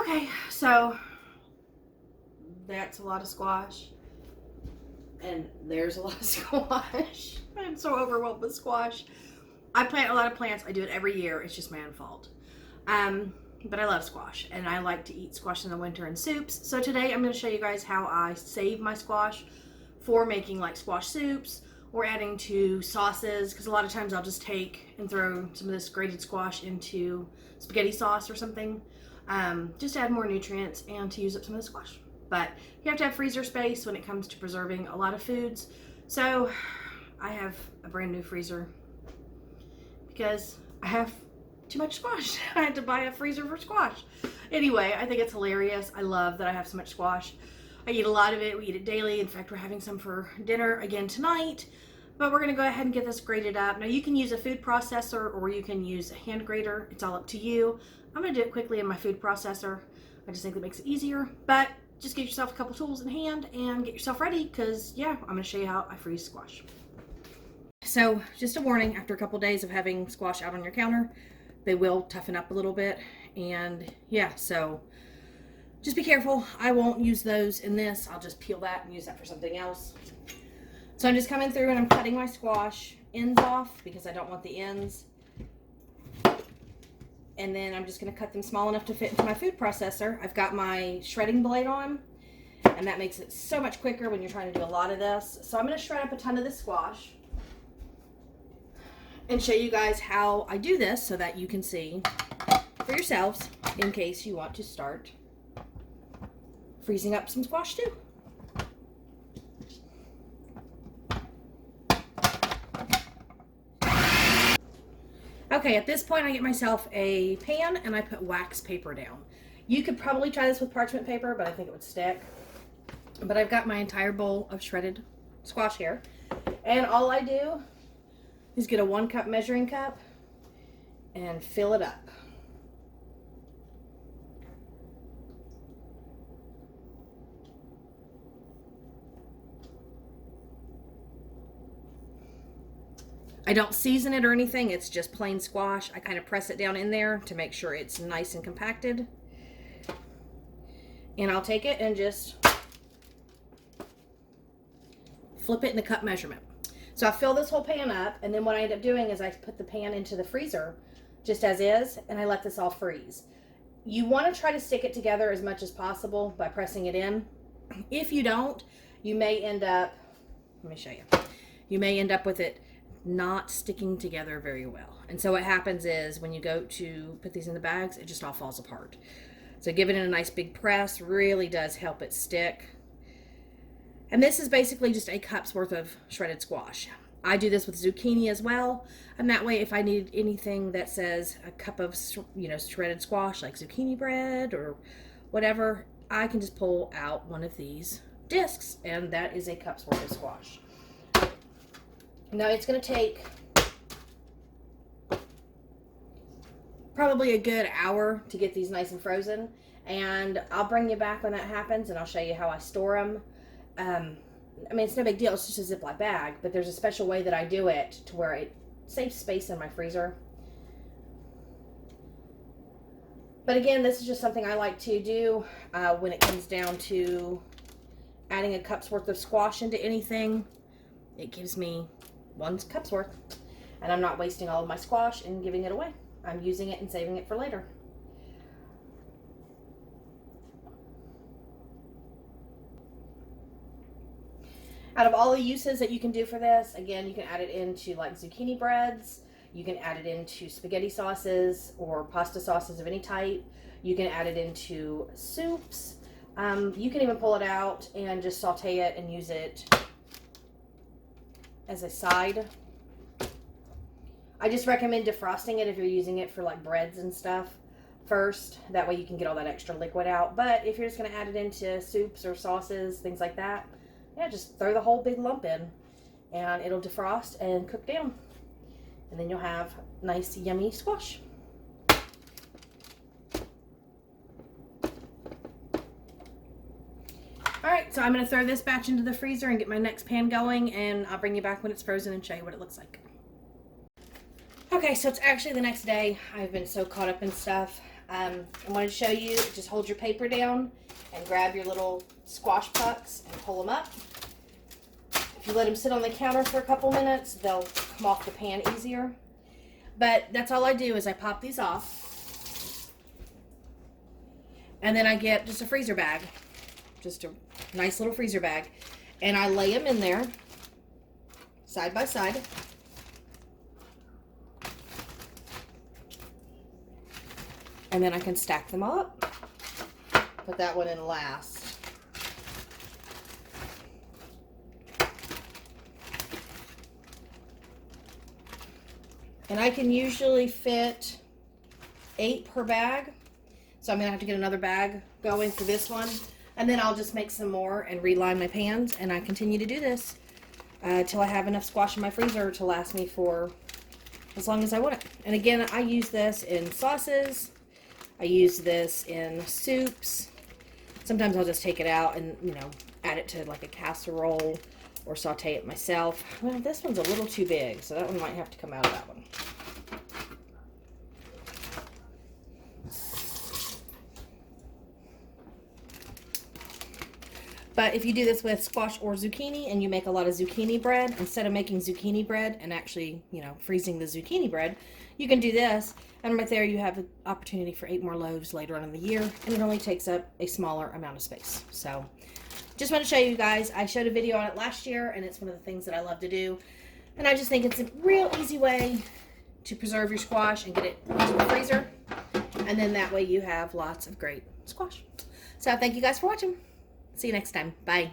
Okay, so that's a lot of squash. And there's a lot of squash. I'm so overwhelmed with squash. I plant a lot of plants. I do it every year. It's just my own fault. But I love squash, and I like to eat squash in the winter in soups. So today I'm going to show you guys how I save my squash for making like squash soups or adding to sauces, because a lot of times I'll just take and throw some of this grated squash into spaghetti sauce or something, just to add more nutrients and to use up some of the squash. But you have to have freezer space when it comes to preserving a lot of foods. So I have a brand new freezer because I have too much squash. I had to buy a freezer for squash. Anyway, I think it's hilarious. I love that I have so much squash. I eat a lot of it. We eat it daily. In fact, we're having some for dinner again tonight. But we're going to go ahead and get this grated up. Now you can use a food processor or you can use a hand grater. It's all up to you. I'm going to do it quickly in my food processor. I just think that makes it easier. But just get yourself a couple tools in hand and get yourself ready, because yeah, I'm going to show you how I freeze squash. So just a warning, after a couple days of having squash out on your counter, they will toughen up a little bit. And yeah, so just be careful. I won't use those in this. I'll just peel that and use that for something else. So I'm just coming through and I'm cutting my squash ends off because I don't want the ends. And then I'm just going to cut them small enough to fit into my food processor. I've got my shredding blade on, and that makes it so much quicker when you're trying to do a lot of this. So I'm going to shred up a ton of this squash and show you guys how I do this so that you can see for yourselves in case you want to start freezing up some squash too. Okay, at this point I get myself a pan and I put wax paper down. You could probably try this with parchment paper, but I think it would stick. But I've got my entire bowl of shredded squash here. And all I do is get a 1 cup measuring cup and fill it up. I don't season it or anything. It's just plain squash. I kind of press it down in there to make sure it's nice and compacted. And I'll take it and just flip it in the cup measurement. So I fill this whole pan up, and then what I end up doing is I put the pan into the freezer just as is, and I let this all freeze. You want to try to stick it together as much as possible by pressing it in. If you don't, you may end up, let me show you, you may end up with it not sticking together very well. And so what happens is when you go to put these in the bags, it just all falls apart. So giving it a nice big press really does help it stick. And this is basically just a cup's worth of shredded squash. I do this with zucchini as well, and that way if I need anything that says a cup of, shredded squash, like zucchini bread or whatever, I can just pull out one of these discs, and that is a cup's worth of squash. Now it's going to take probably a good hour to get these nice and frozen, and I'll bring you back when that happens and I'll show you how I store them. I mean, it's no big deal, it's just a Ziploc bag, but there's a special way that I do it to where it saves space in my freezer. But again, this is just something I like to do when it comes down to adding a cup's worth of squash into anything. It gives me 1 cup's worth, and I'm not wasting all of my squash and giving it away. I'm using it and saving it for later. Out of all the uses that you can do for this, again, you can add it into like zucchini breads. You can add it into spaghetti sauces or pasta sauces of any type. You can add it into soups. You can even pull it out and just saute it and use it as a side. I just recommend defrosting it if you're using it for like breads and stuff first. That way you can get all that extra liquid out. But if you're just going to add it into soups or sauces, things like that, yeah, just throw the whole big lump in and it'll defrost and cook down. And then you'll have nice, yummy squash. Alright, so I'm going to throw this batch into the freezer and get my next pan going, and I'll bring you back when it's frozen and show you what it looks like. Okay, so it's actually the next day. I've been so caught up in stuff. I wanted to show you, just hold your paper down and grab your little squash pucks and pull them up. If you let them sit on the counter for a couple minutes, they'll come off the pan easier. But that's all I do is I pop these off. And then I get just a freezer bag. Just a nice little freezer bag. And I lay them in there, side by side. And then I can stack them all up. Put that one in last. And I can usually fit 8 per bag. So I'm gonna have to get another bag going for this one. And then I'll just make some more and reline my pans. And I continue to do this till I have enough squash in my freezer to last me for as long as I want it. And again, I use this in sauces. I use this in soups. Sometimes I'll just take it out and, you know, add it to like a casserole or saute it myself. Well, this one's a little too big, so that one might have to come out of that one. But if you do this with squash or zucchini and you make a lot of zucchini bread, instead of making zucchini bread and actually, you know, freezing the zucchini bread, you can do this. And right there you have an opportunity for 8 more loaves later on in the year. And it only takes up a smaller amount of space. So just want to show you guys. I showed a video on it last year and it's one of the things that I love to do. And I just think it's a real easy way to preserve your squash and get it into the freezer. And then that way you have lots of great squash. So thank you guys for watching. See you next time. Bye.